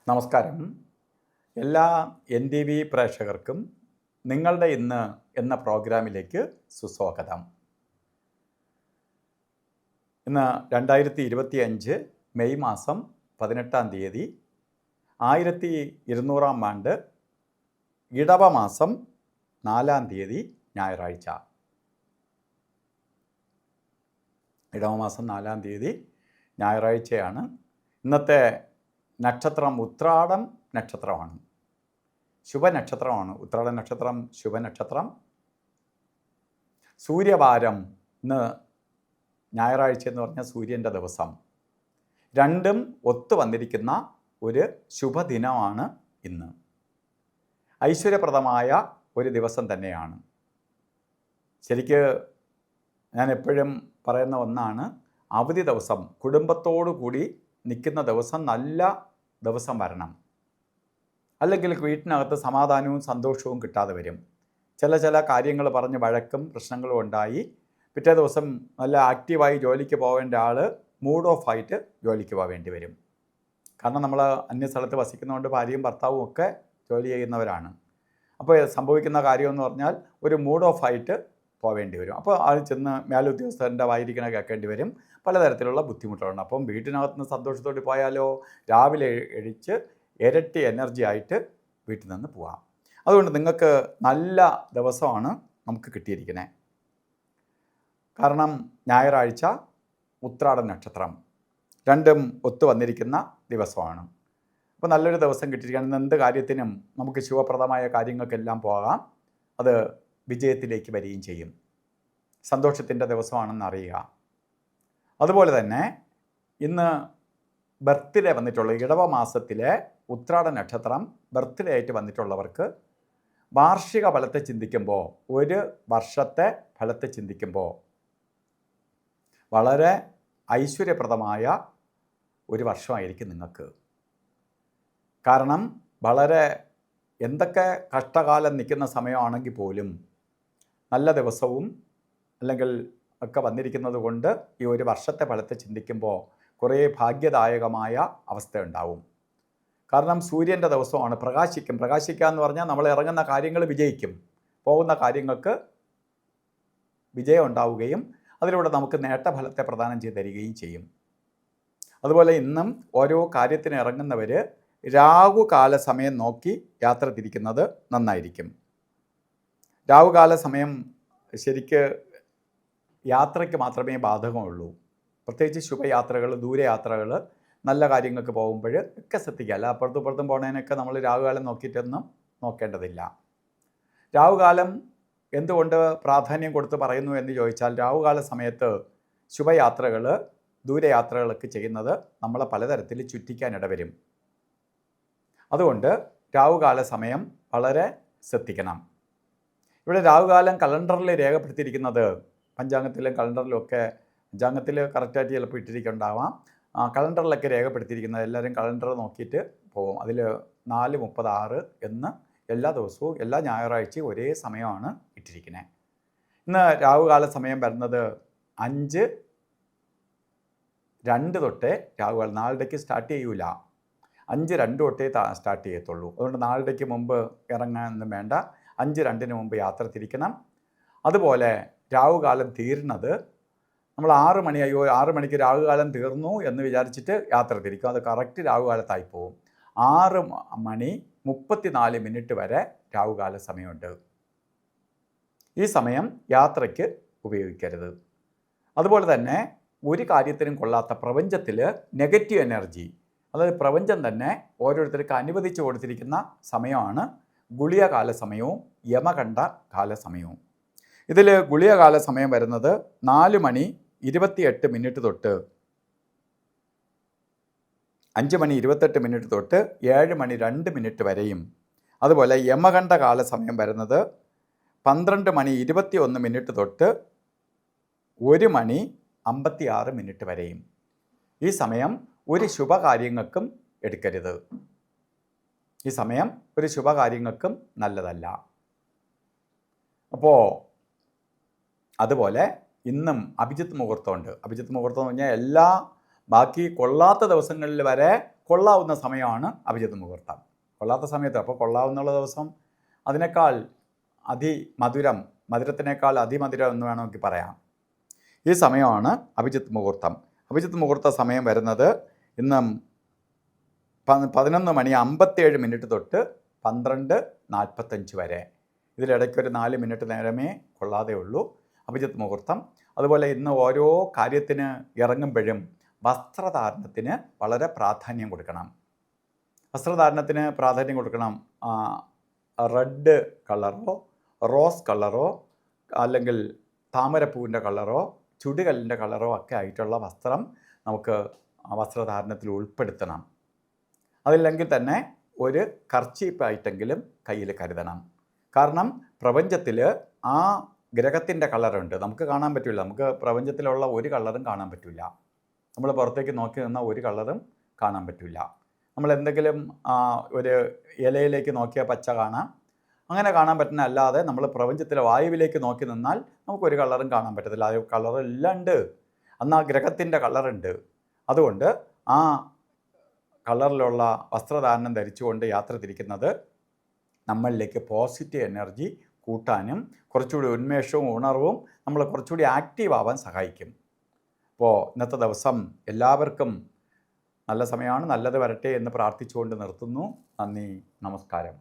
നമസ്കാരം. എല്ലാ NTV പ്രേക്ഷകർക്കും നിങ്ങളുടെ ഇന്ന് എന്ന പ്രോഗ്രാമിലേക്ക് സുസ്വാഗതം. ഇന്ന് 2025 മെയ് മാസം 18-ാം തീയതി 1200-ാം ആണ്ട് ഇടവ മാസം 4-ാം തീയതി ഞായറാഴ്ച. ഇടവ മാസം 4-ാം തീയതി ഞായറാഴ്ചയാണ്. ഇന്നത്തെ നക്ഷത്രം ഉത്രാടം നക്ഷത്രമാണ്. ശുഭനക്ഷത്രമാണ്. ഉത്രാട നക്ഷത്രം ശുഭനക്ഷത്രം. സൂര്യവാരം ഇന്ന് ഞായറാഴ്ച എന്ന് പറഞ്ഞാൽ സൂര്യൻ്റെ ദിവസം. രണ്ടും ഒത്തു വന്നിരിക്കുന്ന ഒരു ശുഭദിനമാണ് ഇന്ന്. ഐശ്വര്യപ്രദമായ ഒരു ദിവസം തന്നെയാണ്. ശരിക്ക് ഞാൻ എപ്പോഴും പറയുന്ന ഒന്നാണ്, അവധി ദിവസം കുടുംബത്തോടു കൂടി നിൽക്കുന്ന ദിവസം നല്ല ദിവസം വരണം. അല്ലെങ്കിൽ വീട്ടിനകത്ത് സമാധാനവും സന്തോഷവും കിട്ടാതെ വരും. ചില കാര്യങ്ങൾ പറഞ്ഞ് വഴക്കും പ്രശ്നങ്ങളും ഉണ്ടായി പിറ്റേ ദിവസം നല്ല ആക്റ്റീവായി ജോലിക്ക് പോകേണ്ട ആൾ മൂഡ് ഓഫ് ആയിട്ട് ജോലിക്ക് പോവേണ്ടി വരും. കാരണം നമ്മൾ അന്യസ്ഥലത്ത് വസിക്കുന്നതുകൊണ്ട് ഭാര്യയും ഭർത്താവും ഒക്കെ ജോലി ചെയ്യുന്നവരാണ്. അപ്പോൾ സംഭവിക്കുന്ന കാര്യമെന്ന് പറഞ്ഞാൽ ഒരു മൂഡ് ഓഫ് ആയിട്ട് പോവേണ്ടി വരും. അപ്പോൾ ആൾ ചെന്ന് മേലുദ്യോഗസ്ഥൻ്റെ വായിരിക്കണ കേൾക്കേണ്ടി വരും. പലതരത്തിലുള്ള ബുദ്ധിമുട്ടുകളുണ്ട്. അപ്പം വീട്ടിനകത്ത് നിന്ന് സന്തോഷത്തോടെ പോയാലോ രാവിലെ എഴിച്ച് ഇരട്ടി എനർജി ആയിട്ട് വീട്ടിൽ നിന്ന് പോവാം. അതുകൊണ്ട് നിങ്ങൾക്ക് നല്ല ദിവസമാണ് നമുക്ക് കിട്ടിയിരിക്കുന്നത്. കാരണം ഞായറാഴ്ച ഉത്രാട നക്ഷത്രം രണ്ടും ഒത്തു വന്നിരിക്കുന്ന ദിവസമാണ്. അപ്പോൾ നല്ലൊരു ദിവസം കിട്ടിയിരിക്കുകയാണ്. എന്ത് കാര്യത്തിനും നമുക്ക് ശുഭപ്രദമായ കാര്യങ്ങൾക്കെല്ലാം പോകാം. അത് വിജയത്തിലേക്ക് വരികയും ചെയ്യും. സന്തോഷത്തിൻ്റെ ദിവസമാണെന്ന് അറിയുക. അതുപോലെ തന്നെ ഇന്ന് ബർത്ത്ഡേ വന്നിട്ടുള്ള ഇടവ മാസത്തിലെ ഉത്രാട നക്ഷത്രം ബർത്ത്ഡേ ആയിട്ട് വന്നിട്ടുള്ളവർക്ക് വാർഷിക ഫലത്തെ ചിന്തിക്കുമ്പോൾ, ഒരു വർഷത്തെ ഫലത്തെ ചിന്തിക്കുമ്പോൾ വളരെ ഐശ്വര്യപ്രദമായ ഒരു വർഷമായിരിക്കും നിങ്ങൾക്ക്. കാരണം വളരെ എന്തൊക്കെ കഷ്ടകാലം നിൽക്കുന്ന സമയമാണെങ്കിൽ പോലും നല്ല ദിവസവും അല്ലെങ്കിൽ ഒക്കെ വന്നിരിക്കുന്നത് കൊണ്ട് ഈ ഒരു വർഷത്തെ ഫലത്തെ ചിന്തിക്കുമ്പോൾ കുറേ ഭാഗ്യദായകമായ അവസ്ഥയുണ്ടാവും. കാരണം സൂര്യൻ്റെ ദിവസമാണ്. പ്രകാശിക്കുക എന്ന് പറഞ്ഞാൽ നമ്മൾ ഇറങ്ങുന്ന കാര്യങ്ങൾ വിജയിക്കും. പോകുന്ന കാര്യങ്ങൾക്ക് വിജയം ഉണ്ടാവുകയും അതിലൂടെ നമുക്ക് നേട്ടഫലത്തെ പ്രദാനം ചെയ്ത് തരികയും ചെയ്യും. അതുപോലെ ഇന്നും ഓരോ കാര്യത്തിന് ഇറങ്ങുന്നവർ രാഹുകാല സമയം നോക്കി യാത്ര തിരിക്കുന്നത് നന്നായിരിക്കും. രാഹുകാല സമയം ശരിക്ക് യാത്രയ്ക്ക് മാത്രമേ ബാധകമുള്ളൂ. പ്രത്യേകിച്ച് ശുഭയാത്രകൾ, ദൂരയാത്രകൾ, നല്ല കാര്യങ്ങൾക്ക് പോകുമ്പോൾ ഒക്കെ ശ്രദ്ധിക്കുക. അല്ല അപ്പുറത്തും പോകുന്നതിനൊക്കെ നമ്മൾ രാഹുകാലം നോക്കിയിട്ടൊന്നും നോക്കേണ്ടതില്ല. രാഹുകാലം എന്തുകൊണ്ട് പ്രാധാന്യം കൊടുത്ത് പറയുന്നു എന്ന് ചോദിച്ചാൽ, രാഹുകാല സമയത്ത് ശുഭയാത്രകൾ, ദൂരയാത്രകളൊക്കെ ചെയ്യുന്നത് നമ്മളെ പലതരത്തിൽ ചുറ്റിക്കാനിടവരും. അതുകൊണ്ട് രാഹുകാല സമയം വളരെ ശ്രദ്ധിക്കണം. ഇവിടെ രാഹുകാലം കലണ്ടറിൽ രേഖപ്പെടുത്തിയിരിക്കുന്നത്, പഞ്ചാംഗത്തിലും കലണ്ടറിലും ഒക്കെ, പഞ്ചാംഗത്തിൽ കറക്റ്റായിട്ട് ചിലപ്പോൾ ഇട്ടിരിക്കുന്നുണ്ടാവാം, കലണ്ടറിലൊക്കെ രേഖപ്പെടുത്തിയിരിക്കുന്നത് എല്ലാവരും കലണ്ടർ നോക്കിയിട്ട് പോകും. അതിൽ 4:36 എന്ന് എല്ലാ ദിവസവും എല്ലാ ഞായറാഴ്ചയും ഒരേ സമയമാണ് ഇട്ടിരിക്കുന്നത്. ഇന്ന് രാഹുകാല സമയം വരുന്നത് 5:02 തൊട്ടേ രാഹുകാലം. 4:00 സ്റ്റാർട്ട് ചെയ്യൂല, 5:02 തൊട്ടേ സ്റ്റാർട്ട് ചെയ്യത്തുള്ളൂ. അതുകൊണ്ട് 4:00 മുമ്പ് ഇറങ്ങാനൊന്നും വേണ്ട. 5:02 മുമ്പ് യാത്ര തിരിക്കണം. അതുപോലെ രാഹുകാലം തീരുന്നത് നമ്മൾ 6 മണിയായോ, 6 മണിക്ക് രാഹുകാലം തീർന്നു എന്ന് വിചാരിച്ചിട്ട് യാത്ര തിരിക്കും. അത് കറക്റ്റ് രാഹുകാലത്തായി പോകും. 6:34 വരെ രാഹുകാല സമയമുണ്ട്. ഈ സമയം യാത്രയ്ക്ക് ഉപയോഗിക്കരുത്. അതുപോലെ തന്നെ ഒരു കാര്യത്തിനും കൊള്ളാത്ത പ്രപഞ്ചത്തിൽ നെഗറ്റീവ് എനർജി, അതായത് പ്രപഞ്ചം തന്നെ ഓരോരുത്തർക്ക് അനുവദിച്ചു കൊടുത്തിരിക്കുന്ന സമയമാണ് ഗുളികകാല സമയവും യമകണ്ഠ കാല സമയവും. ഇതിൽ ഗുളികകാല സമയം വരുന്നത് 4:28 തൊട്ട് 5:28 തൊട്ട് 7:02 വരെയും. അതുപോലെ യമകണ്ഠ കാല സമയം വരുന്നത് 12:21 തൊട്ട് 1:56 വരെയും. ഈ സമയം ഒരു ശുഭകാര്യങ്ങൾക്കും എടുക്കരുത്. ഈ സമയം ഒരു ശുഭകാര്യങ്ങൾക്കും നല്ലതല്ല. അപ്പോൾ അതുപോലെ ഇന്നും അഭിജിത്ത് മുഹൂർത്തമുണ്ട്. അഭിജിത്ത് മുഹൂർത്തം എന്ന് പറഞ്ഞാൽ എല്ലാ ബാക്കി കൊള്ളാത്ത ദിവസങ്ങളിൽ വരെ കൊള്ളാവുന്ന സമയമാണ് അഭിജിത്ത് മുഹൂർത്തം. കൊള്ളാത്ത സമയത്ത്, അപ്പോൾ കൊള്ളാവുന്നുള്ള ദിവസം അതിനേക്കാൾ മധുരത്തിനേക്കാൾ അതിമധുരം എന്ന് വേണമെങ്കിൽ പറയാം. ഈ സമയമാണ് അഭിജിത്ത് മുഹൂർത്തം. അഭിജിത്ത് മുഹൂർത്ത സമയം വരുന്നത് ഇന്ന് 11:57 തൊട്ട് 12:45 വരെ. ഇതിലിടയ്ക്കൊരു 4 മിനിറ്റ് നേരമേ കൊള്ളാതെ ഉള്ളൂ അഭിജിത്ത് മുഹൂർത്തം. അതുപോലെ ഇന്ന് ഓരോ കാര്യത്തിന് ഇറങ്ങുമ്പോഴും വസ്ത്രധാരണത്തിന് വളരെ പ്രാധാന്യം കൊടുക്കണം. റെഡ് കളറോ റോസ് കളറോ അല്ലെങ്കിൽ താമരപ്പൂവിൻ്റെ കളറോ ചുടുകല്ലിൻ്റെ കളറോ ഒക്കെ ആയിട്ടുള്ള വസ്ത്രം നമുക്ക് വസ്ത്രധാരണത്തിൽ ഉൾപ്പെടുത്തണം. അതില്ലെങ്കിൽ തന്നെ ഒരു കർച്ചീപ്പായിട്ടെങ്കിലും കയ്യിൽ കരുതണം. കാരണം പ്രപഞ്ചത്തിൽ ആ ഗ്രഹത്തിൻ്റെ കളറുണ്ട്, നമുക്ക് കാണാൻ പറ്റില്ല. നമുക്ക് പ്രപഞ്ചത്തിലുള്ള ഒരു കളറും കാണാൻ പറ്റില്ല. നമ്മൾ പുറത്തേക്ക് നോക്കി നിന്നാൽ ഒരു കളറും കാണാൻ പറ്റില്ല. നമ്മൾ എന്തെങ്കിലും ഒരു ഇലയിലേക്ക് നോക്കിയാൽ പച്ച കാണാം, അങ്ങനെ കാണാൻ പറ്റുന്ന അല്ലാതെ നമ്മൾ പ്രപഞ്ചത്തിലെ വായുവിലേക്ക് നോക്കി നിന്നാൽ നമുക്കൊരു കളറും കാണാൻ പറ്റത്തില്ല. ആ കളറെല്ലാം ഉണ്ട്, അന്ന് ആ ഗ്രഹത്തിൻ്റെ കളറുണ്ട്. അതുകൊണ്ട് ആ കളറിലുള്ള വസ്ത്രധാരണം ധരിച്ചുകൊണ്ട് യാത്ര തിരിക്കുന്നത് നമ്മളിലേക്ക് പോസിറ്റീവ് എനർജി കൂട്ടാനും കുറച്ചുകൂടി ഉന്മേഷവും ഉണർവും നമ്മൾ കുറച്ചുകൂടി ആക്റ്റീവ് ആവാൻ സഹായിക്കും. അപ്പോൾ ഇന്നത്തെ ദിവസം എല്ലാവർക്കും നല്ല സമയമാണ്, നല്ലത് വരട്ടെ എന്ന് പ്രാർത്ഥിച്ചുകൊണ്ട് നിർത്തുന്നു. നന്ദി, നമസ്കാരം.